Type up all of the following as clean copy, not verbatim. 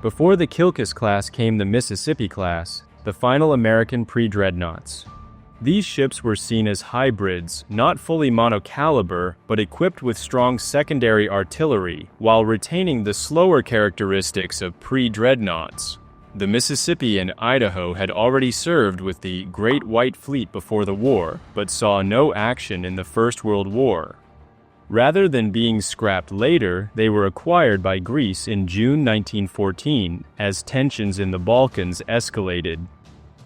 Before the Kilkis class came the Mississippi class, the final American pre-dreadnoughts. These ships were seen as hybrids, not fully monocaliber, but equipped with strong secondary artillery, while retaining the slower characteristics of pre-dreadnoughts. The Mississippi and Idaho had already served with the Great White Fleet before the war, but saw no action in the First World War. Rather than being scrapped later, they were acquired by Greece in June 1914, as tensions in the Balkans escalated.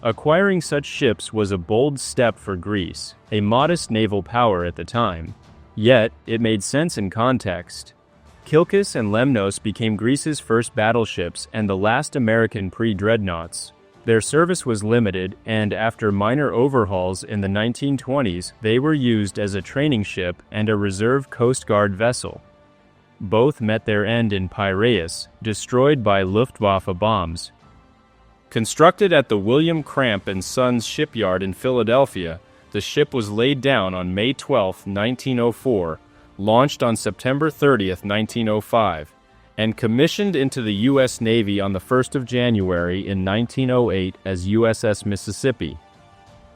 Acquiring such ships was a bold step for Greece, a modest naval power at the time. Yet, it made sense in context. Kilkis and Lemnos became Greece's first battleships and the last American pre-dreadnoughts. Their service was limited, and after minor overhauls in the 1920s, they were used as a training ship and a reserve Coast Guard vessel. Both met their end in Piraeus, destroyed by Luftwaffe bombs. Constructed at the William Cramp and Sons shipyard in Philadelphia, the ship was laid down on May 12, 1904, launched on September 30, 1905, and commissioned into the U.S. Navy on the 1st of January in 1908 as USS Mississippi.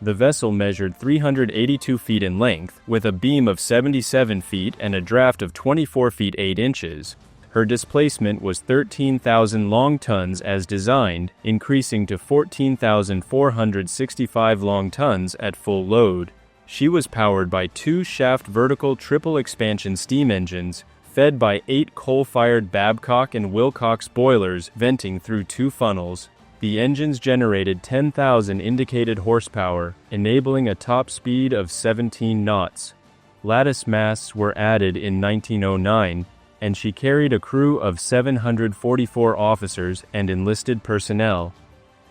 The vessel measured 382 feet in length, with a beam of 77 feet and a draft of 24 feet 8 inches. Her displacement was 13,000 long tons as designed, increasing to 14,465 long tons at full load. She was powered by 2 shaft vertical triple expansion steam engines, fed by 8 coal-fired Babcock and Wilcox boilers venting through 2 funnels. The engines generated 10,000 indicated horsepower, enabling a top speed of 17 knots. Lattice masts were added in 1909, and she carried a crew of 744 officers and enlisted personnel.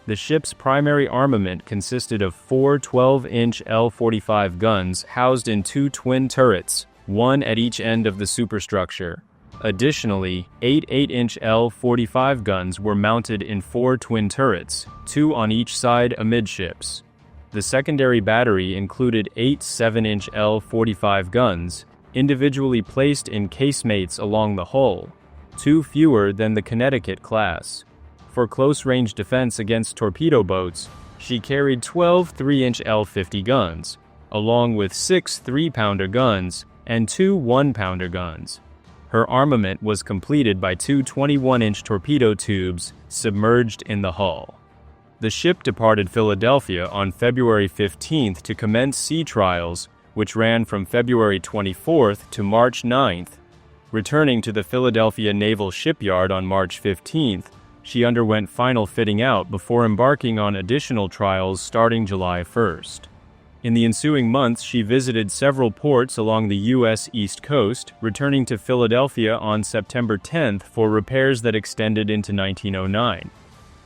The ship's primary armament consisted of 4 12-inch L-45 guns housed in 2 twin turrets, one at each end of the superstructure. Additionally, 8 8-inch L-45 guns were mounted in 4 twin turrets, 2 on each side amidships. The secondary battery included 8 7-inch L-45 guns, individually placed in casemates along the hull, 2 fewer than the Connecticut class. For close-range defense against torpedo boats, she carried 12 3-inch L-50 guns, along with 6 3-pounder guns and 2 1-pounder guns. Her armament was completed by 2 21-inch torpedo tubes submerged in the hull. The ship departed Philadelphia on February 15th to commence sea trials, which ran from February 24th to March 9th. Returning to the Philadelphia Naval Shipyard on March 15th, she underwent final fitting out before embarking on additional trials starting July 1st. In the ensuing months, she visited several ports along the U.S. East Coast, returning to Philadelphia on September 10th for repairs that extended into 1909.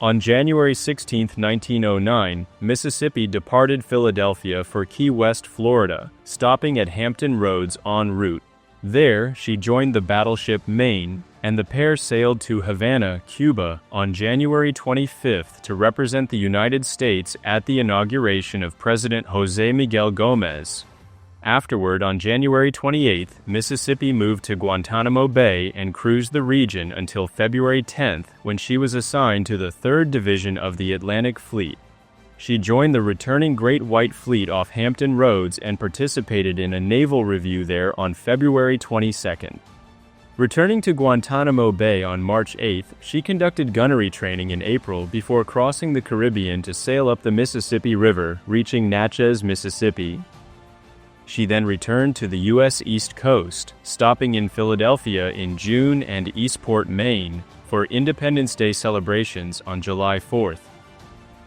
On January 16, 1909, Mississippi departed Philadelphia for Key West, Florida, stopping at Hampton Roads en route. There, she joined the battleship Maine, and the pair sailed to Havana, Cuba, on January 25th to represent the United States at the inauguration of President José Miguel Gómez. Afterward, on January 28th, Mississippi moved to Guantanamo Bay and cruised the region until February 10th, when she was assigned to the 3rd Division of the Atlantic Fleet. She joined the returning Great White Fleet off Hampton Roads and participated in a naval review there on February 22nd. Returning to Guantanamo Bay on March 8th, she conducted gunnery training in April before crossing the Caribbean to sail up the Mississippi River, reaching Natchez, Mississippi. She then returned to the U.S. East Coast, stopping in Philadelphia in June and Eastport, Maine, for Independence Day celebrations on July 4th.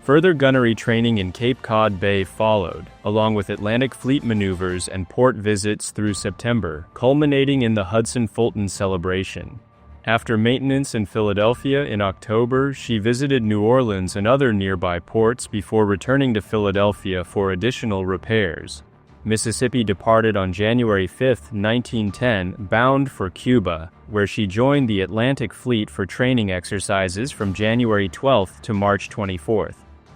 Further gunnery training in Cape Cod Bay followed, along with Atlantic Fleet maneuvers and port visits through September, culminating in the Hudson-Fulton celebration. After maintenance in Philadelphia in October, she visited New Orleans and other nearby ports before returning to Philadelphia for additional repairs. Mississippi departed on January 5, 1910, bound for Cuba, where she joined the Atlantic Fleet for training exercises from January 12 to March 24.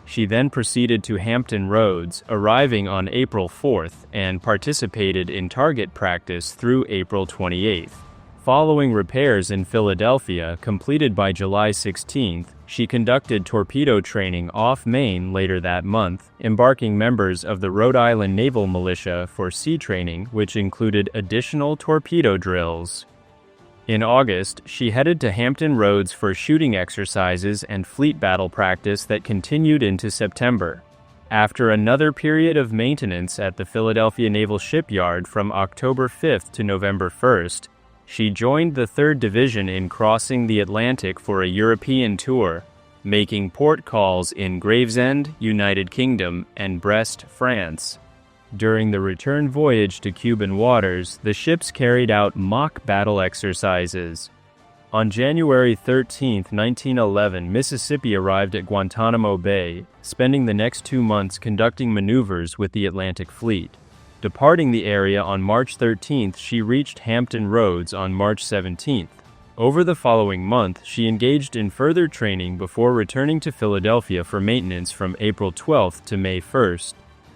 She then proceeded to Hampton Roads, arriving on April 4th, and participated in target practice through April 28th. Following repairs in Philadelphia completed by July 16, she conducted torpedo training off Maine later that month, embarking members of the Rhode Island Naval Militia for sea training, which included additional torpedo drills. In August, she headed to Hampton Roads for shooting exercises and fleet battle practice that continued into September. After another period of maintenance at the Philadelphia Naval Shipyard from October 5 to November 1, she joined the 3rd Division in crossing the Atlantic for a European tour, making port calls in Gravesend, United Kingdom, and Brest, France. During the return voyage to Cuban waters, the ships carried out mock battle exercises. On January 13, 1911, Mississippi arrived at Guantanamo Bay, spending the next 2 months conducting maneuvers with the Atlantic Fleet. Departing the area on March 13, she reached Hampton Roads on March 17. Over the following month, she engaged in further training before returning to Philadelphia for maintenance from April 12 to May 1.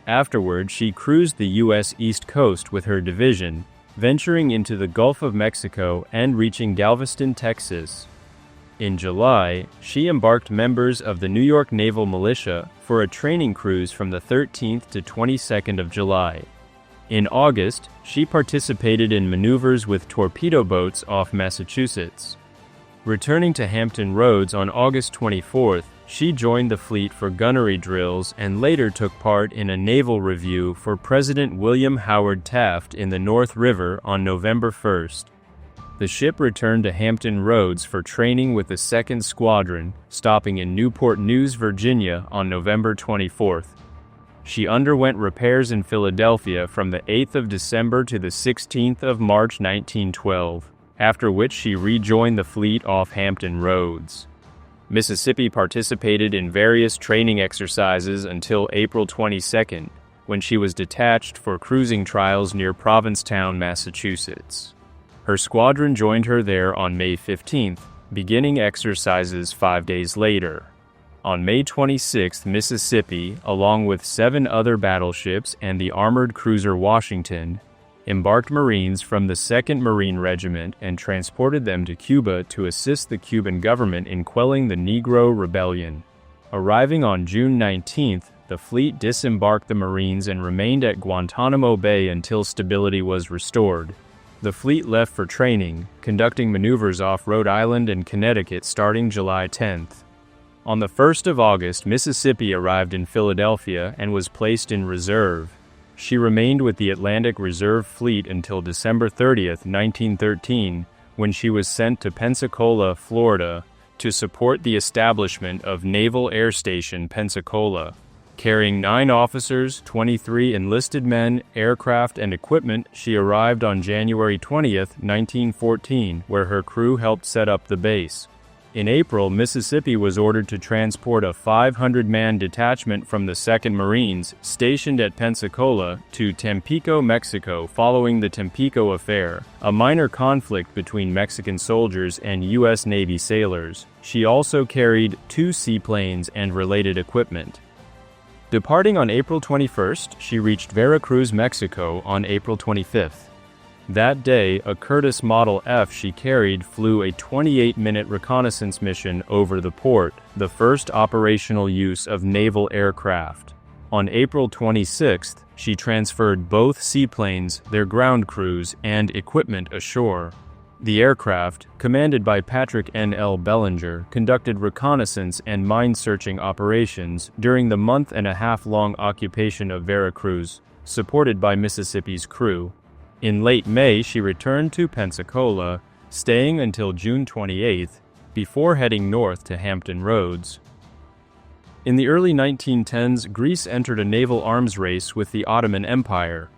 Afterward, she cruised the U.S. East Coast with her division, venturing into the Gulf of Mexico and reaching Galveston, Texas. In July, she embarked members of the New York Naval Militia for a training cruise from the 13th to 22nd of July. In August, she participated in maneuvers with torpedo boats off Massachusetts. Returning to Hampton Roads on August 24, she joined the fleet for gunnery drills and later took part in a naval review for President William Howard Taft in the North River on November 1. The ship returned to Hampton Roads for training with the 2nd Squadron, stopping in Newport News, Virginia on November 24. She underwent repairs in Philadelphia from the 8th of December to the 16th of March 1912, after which she rejoined the fleet off Hampton Roads. Mississippi participated in various training exercises until April 22, when she was detached for cruising trials near Provincetown, Massachusetts. Her squadron joined her there on May 15, beginning exercises 5 days later. On May 26, Mississippi, along with 7 other battleships and the armored cruiser Washington, embarked Marines from the 2nd Marine Regiment and transported them to Cuba to assist the Cuban government in quelling the Negro Rebellion. Arriving on June 19, the fleet disembarked the Marines and remained at Guantanamo Bay until stability was restored. The fleet left for training, conducting maneuvers off Rhode Island and Connecticut starting July 10. On the 1st of August, Mississippi arrived in Philadelphia and was placed in reserve. She remained with the Atlantic Reserve Fleet until December 30, 1913, when she was sent to Pensacola, Florida, to support the establishment of Naval Air Station Pensacola. Carrying 9 officers, 23 enlisted men, aircraft, and equipment, she arrived on January 20, 1914, where her crew helped set up the base. In April, Mississippi was ordered to transport a 500-man detachment from the 2nd Marines, stationed at Pensacola, to Tampico, Mexico following the Tampico Affair, a minor conflict between Mexican soldiers and U.S. Navy sailors. She also carried 2 seaplanes and related equipment. Departing on April 21st, she reached Vera Cruz, Mexico on April 25th. That day, a Curtiss Model F she carried flew a 28-minute reconnaissance mission over the port, the first operational use of naval aircraft. On April 26th, she transferred both seaplanes, their ground crews, and equipment ashore. The aircraft, commanded by Patrick N.L. Bellinger, conducted reconnaissance and mine-searching operations during the month-and-a-half-long occupation of Vera Cruz, supported by Mississippi's crew. In late May, she returned to Pensacola, staying until June 28, before heading north to Hampton Roads. In the early 1910s, Greece entered a naval arms race with the Ottoman Empire.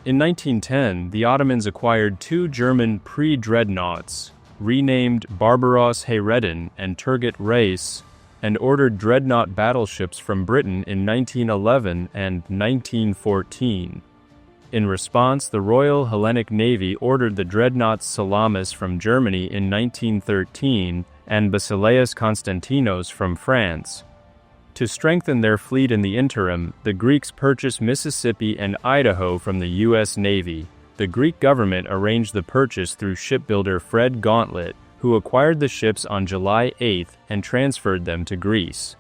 In 1910, the Ottomans acquired 2 German pre-dreadnoughts, renamed Barbaros Hayreddin and Turgut Reis, and ordered dreadnought battleships from Britain in 1911 and 1914. In response, the Royal Hellenic Navy ordered the dreadnoughts Salamis from Germany in 1913 and Basileus Konstantinos from France. To strengthen their fleet in the interim, the Greeks purchased Mississippi and Idaho from the U.S. Navy, The Greek government arranged the purchase through shipbuilder Fred Gauntlet, who acquired the ships on July 8 and transferred them to Greece.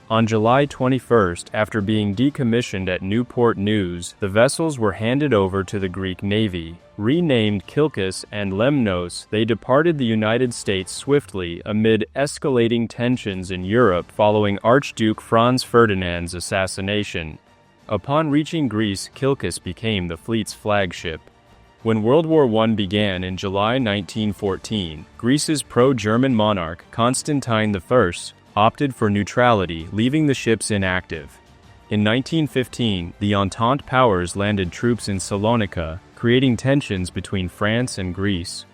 On July 21, after being decommissioned at Newport News, the vessels were handed over to the Greek Navy. Renamed Kilkis and Lemnos, they departed the United States swiftly amid escalating tensions in Europe following Archduke Franz Ferdinand's assassination. Upon reaching Greece, Kilkis became the fleet's flagship. When World War I began in July 1914, Greece's pro-German monarch, Constantine I, opted for neutrality, leaving the ships inactive. In 1915, the Entente powers landed troops in Salonika, creating tensions between France and Greece.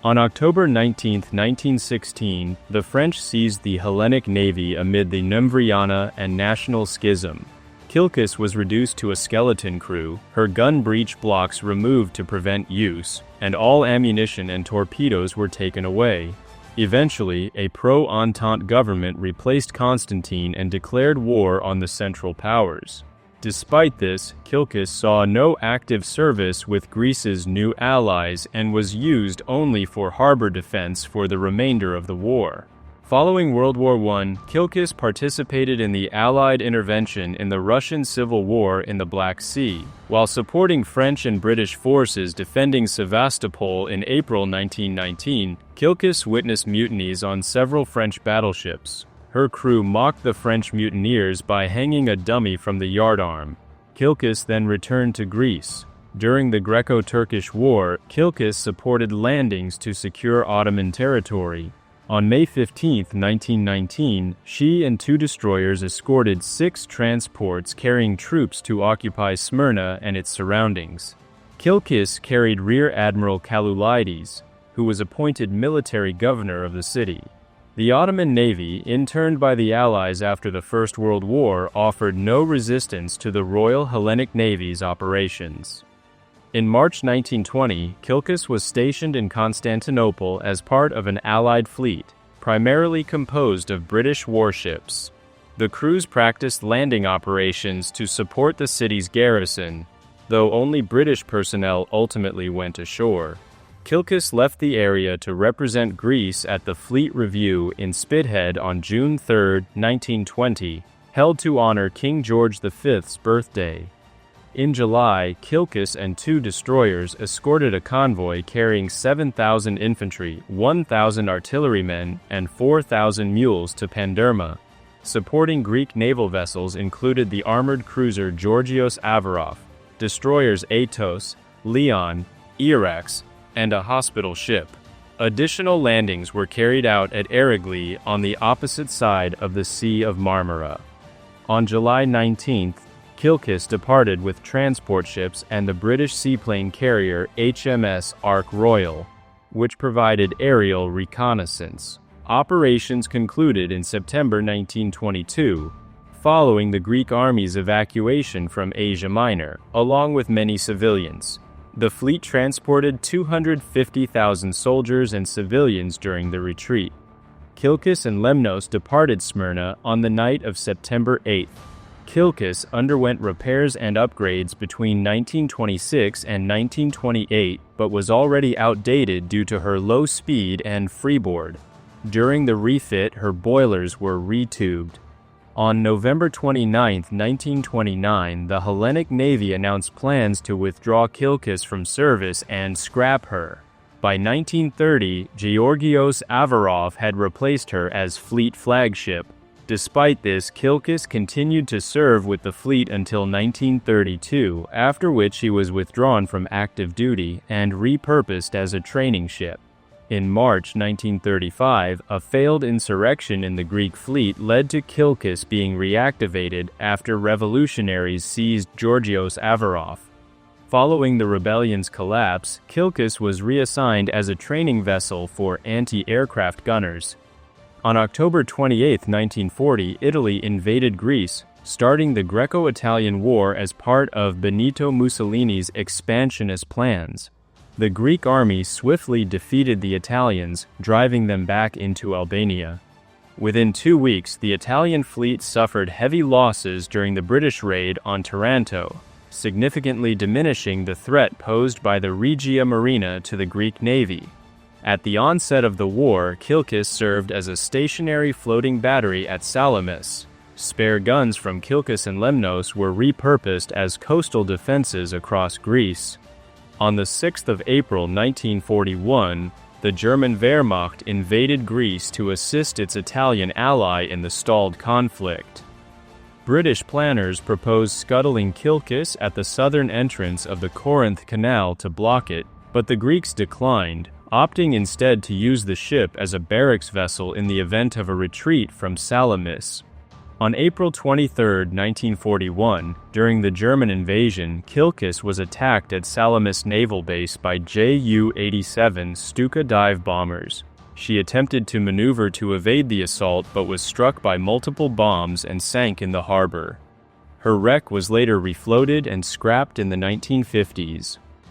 On October 19, 1916, the French seized the Hellenic Navy amid the Numbriana and National Schism. Kilkis was reduced to a skeleton crew, her gun breech blocks removed to prevent use, and all ammunition and torpedoes were taken away. Eventually, a pro-Entente government replaced Constantine and declared war on the Central Powers. Despite this, Kilkis saw no active service with Greece's new allies and was used only for harbor defense for the remainder of the war. Following World War I, Kilkis participated in the Allied intervention in the Russian Civil War in the Black Sea, while supporting French and British forces defending Sevastopol in April 1919. Kilkis witnessed mutinies on several French battleships. Her crew mocked the French mutineers by hanging a dummy from the yardarm. Kilkis then returned to Greece. During the Greco-Turkish War, Kilkis supported landings to secure Ottoman territory. On May 15, 1919, she and 2 destroyers escorted 6 transports carrying troops to occupy Smyrna and its surroundings. Kilkis carried Rear Admiral Kaloulides, who was appointed military governor of the city. The Ottoman Navy, interned by the Allies after the First World War, offered no resistance to the Royal Hellenic Navy's operations. In March 1920, Kilkis was stationed in Constantinople as part of an Allied fleet, primarily composed of British warships. The crews practiced landing operations to support the city's garrison, though only British personnel ultimately went ashore. Kilkis left the area to represent Greece at the Fleet Review in Spithead on June 3, 1920, held to honor King George V's birthday. In July, Kilkis and 2 destroyers escorted a convoy carrying 7,000 infantry, 1,000 artillerymen, and 4,000 mules to Panderma. Supporting Greek naval vessels included the armored cruiser Georgios Avarov, destroyers Atos, Leon, Erex, and a hospital ship. Additional landings were carried out at Erigli on the opposite side of the Sea of Marmara. On July 19th, Kilkis departed with transport ships and the British seaplane carrier HMS Ark Royal, which provided aerial reconnaissance. Operations concluded in September 1922, following the Greek army's evacuation from Asia Minor, along with many civilians. The fleet transported 250,000 soldiers and civilians during the retreat. Kilkis and Lemnos departed Smyrna on the night of September 8th. Kilkis underwent repairs and upgrades between 1926 and 1928, but was already outdated due to her low speed and freeboard. During the refit, her boilers were retubed. On November 29, 1929, the Hellenic Navy announced plans to withdraw Kilkis from service and scrap her. By 1930, Georgios Avarov had replaced her as fleet flagship. Despite this, Kilkis continued to serve with the fleet until 1932, after which she was withdrawn from active duty and repurposed as a training ship. In March 1935, a failed insurrection in the Greek fleet led to Kilkis being reactivated after revolutionaries seized Georgios Avarov. Following the rebellion's collapse, Kilkis was reassigned as a training vessel for anti-aircraft gunners. On October 28, 1940, Italy invaded Greece, starting the Greco-Italian War as part of Benito Mussolini's expansionist plans. The Greek army swiftly defeated the Italians, driving them back into Albania. Within 2 weeks, the Italian fleet suffered heavy losses during the British raid on Taranto. significantly diminishing the threat posed by the Regia Marina to the Greek navy. At the onset of the war, Kilkis served as a stationary floating battery at Salamis. Spare guns from Kilkis and Lemnos were repurposed as coastal defenses across Greece. On the 6th of April 1941, the German Wehrmacht invaded Greece to assist its Italian ally in the stalled conflict. British planners proposed scuttling Kilkis at the southern entrance of the Corinth Canal to block it, but the Greeks declined, opting instead to use the ship as a barracks vessel in the event of a retreat from Salamis. On April 23, 1941, during the German invasion, Kilkis was attacked at Salamis Naval Base by Ju-87 Stuka dive bombers. She attempted to maneuver to evade the assault but was struck by multiple bombs and sank in the harbor. Her wreck was later refloated and scrapped in the 1950s.